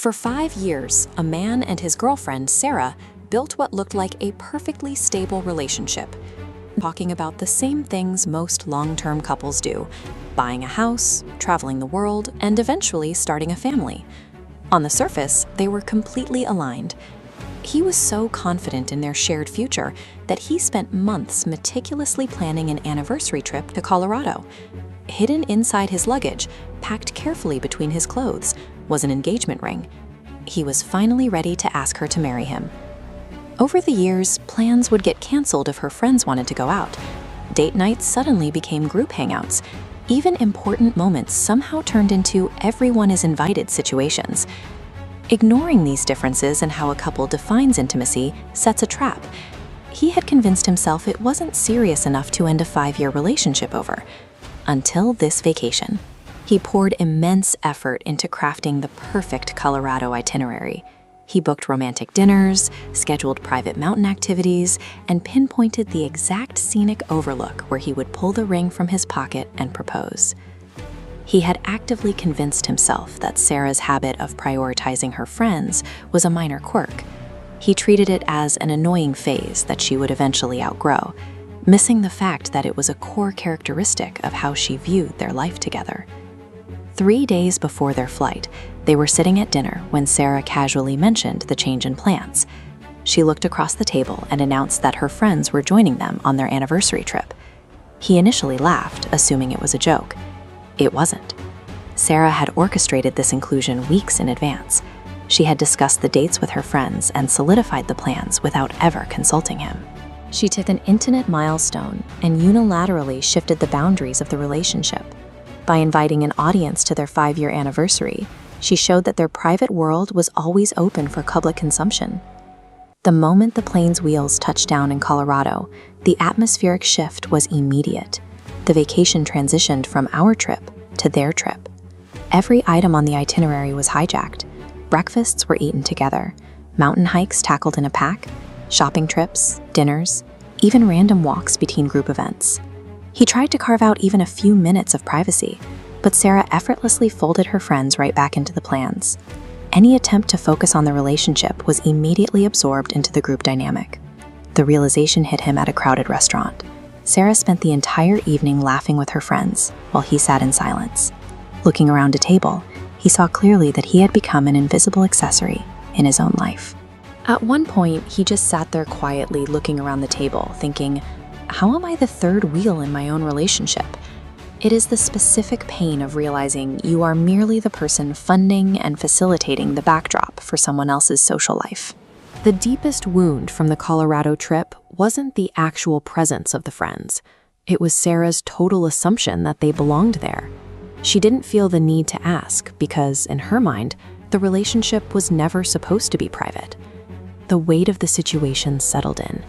For 5 years, a man and his girlfriend, Sarah, built what looked like a perfectly stable relationship, talking about the same things most long-term couples do: buying a house, traveling the world, and eventually starting a family. On the surface, they were completely aligned. He was so confident in their shared future that he spent months meticulously planning an anniversary trip to Colorado. Hidden inside his luggage, packed carefully between his clothes, was an engagement ring. He was finally ready to ask her to marry him. Over the years, plans would get canceled if her friends wanted to go out. Date nights suddenly became group hangouts. Even important moments somehow turned into everyone is invited situations. Ignoring these differences in how a couple defines intimacy sets a trap. He had convinced himself it wasn't serious enough to end a 5-year relationship over. Until this vacation. He poured immense effort into crafting the perfect Colorado itinerary. He booked romantic dinners, scheduled private mountain activities, and pinpointed the exact scenic overlook where he would pull the ring from his pocket and propose. He had actively convinced himself that Sarah's habit of prioritizing her friends was a minor quirk. He treated it as an annoying phase that she would eventually outgrow, missing the fact that it was a core characteristic of how she viewed their life together. 3 days before their flight, they were sitting at dinner when Sarah casually mentioned the change in plans. She looked across the table and announced that her friends were joining them on their anniversary trip. He initially laughed, assuming it was a joke. It wasn't. Sarah had orchestrated this inclusion weeks in advance. She had discussed the dates with her friends and solidified the plans without ever consulting him. She took an intimate milestone and unilaterally shifted the boundaries of the relationship. By inviting an audience to their 5-year anniversary, she showed that their private world was always open for public consumption. The moment the plane's wheels touched down in Colorado, the atmospheric shift was immediate. The vacation transitioned from our trip to their trip. Every item on the itinerary was hijacked. Breakfasts were eaten together, mountain hikes tackled in a pack, shopping trips, dinners, even random walks between group events. He tried to carve out even a few minutes of privacy, but Sarah effortlessly folded her friends right back into the plans. Any attempt to focus on the relationship was immediately absorbed into the group dynamic. The realization hit him at a crowded restaurant. Sarah spent the entire evening laughing with her friends, while he sat in silence. Looking around a table, he saw clearly that he had become an invisible accessory in his own life. At one point, he just sat there quietly looking around the table, thinking, how am I the third wheel in my own relationship? It is the specific pain of realizing you are merely the person funding and facilitating the backdrop for someone else's social life. The deepest wound from the Colorado trip wasn't the actual presence of the friends. It was Sarah's total assumption that they belonged there. She didn't feel the need to ask because, in her mind, the relationship was never supposed to be private. The weight of the situation settled in.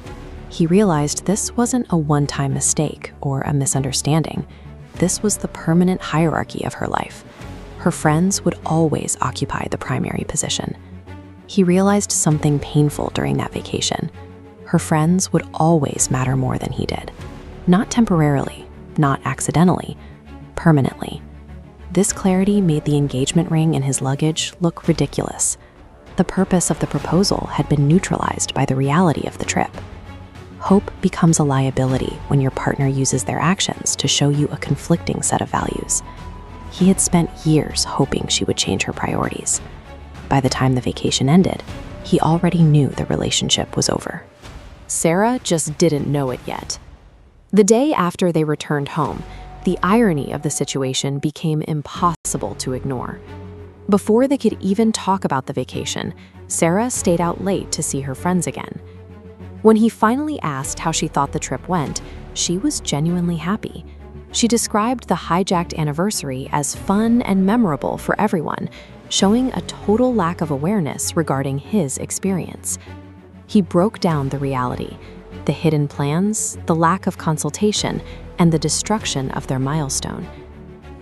He realized this wasn't a one-time mistake or a misunderstanding. This was the permanent hierarchy of her life. Her friends would always occupy the primary position. He realized something painful during that vacation. Her friends would always matter more than he did. Not temporarily, not accidentally, permanently. This clarity made the engagement ring in his luggage look ridiculous. The purpose of the proposal had been neutralized by the reality of the trip. Hope becomes a liability when your partner uses their actions to show you a conflicting set of values. He had spent years hoping she would change her priorities. By the time the vacation ended, he already knew the relationship was over. Sarah just didn't know it yet. The day after they returned home, the irony of the situation became impossible to ignore. Before they could even talk about the vacation, Sarah stayed out late to see her friends again. When he finally asked how she thought the trip went, she was genuinely happy. She described the hijacked anniversary as fun and memorable for everyone, showing a total lack of awareness regarding his experience. He broke down the reality, the hidden plans, the lack of consultation, and the destruction of their milestone.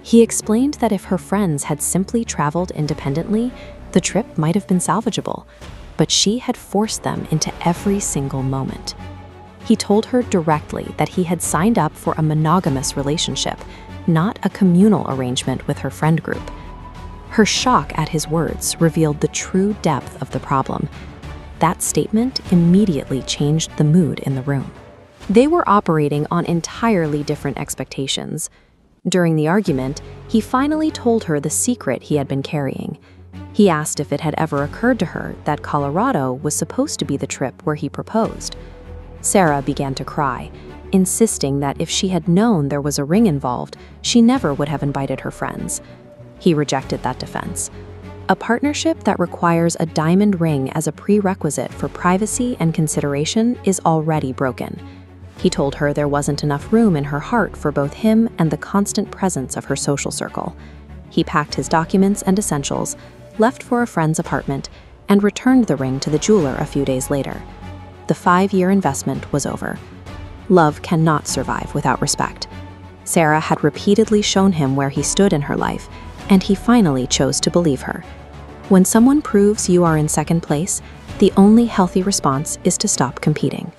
He explained that if her friends had simply traveled independently, the trip might have been salvageable, but she had forced them into every single moment. He told her directly that he had signed up for a monogamous relationship, not a communal arrangement with her friend group. Her shock at his words revealed the true depth of the problem. That statement immediately changed the mood in the room. They were operating on entirely different expectations. During the argument, he finally told her the secret he had been carrying. He asked if it had ever occurred to her that Colorado was supposed to be the trip where he proposed. Sarah began to cry, insisting that if she had known there was a ring involved, she never would have invited her friends. He rejected that defense. A partnership that requires a diamond ring as a prerequisite for privacy and consideration is already broken. He told her there wasn't enough room in her heart for both him and the constant presence of her social circle. He packed his documents and essentials, left for a friend's apartment, and returned the ring to the jeweler a few days later. The 5-year investment was over. Love cannot survive without respect. Sarah had repeatedly shown him where he stood in her life, and he finally chose to believe her. When someone proves you are in second place, the only healthy response is to stop competing.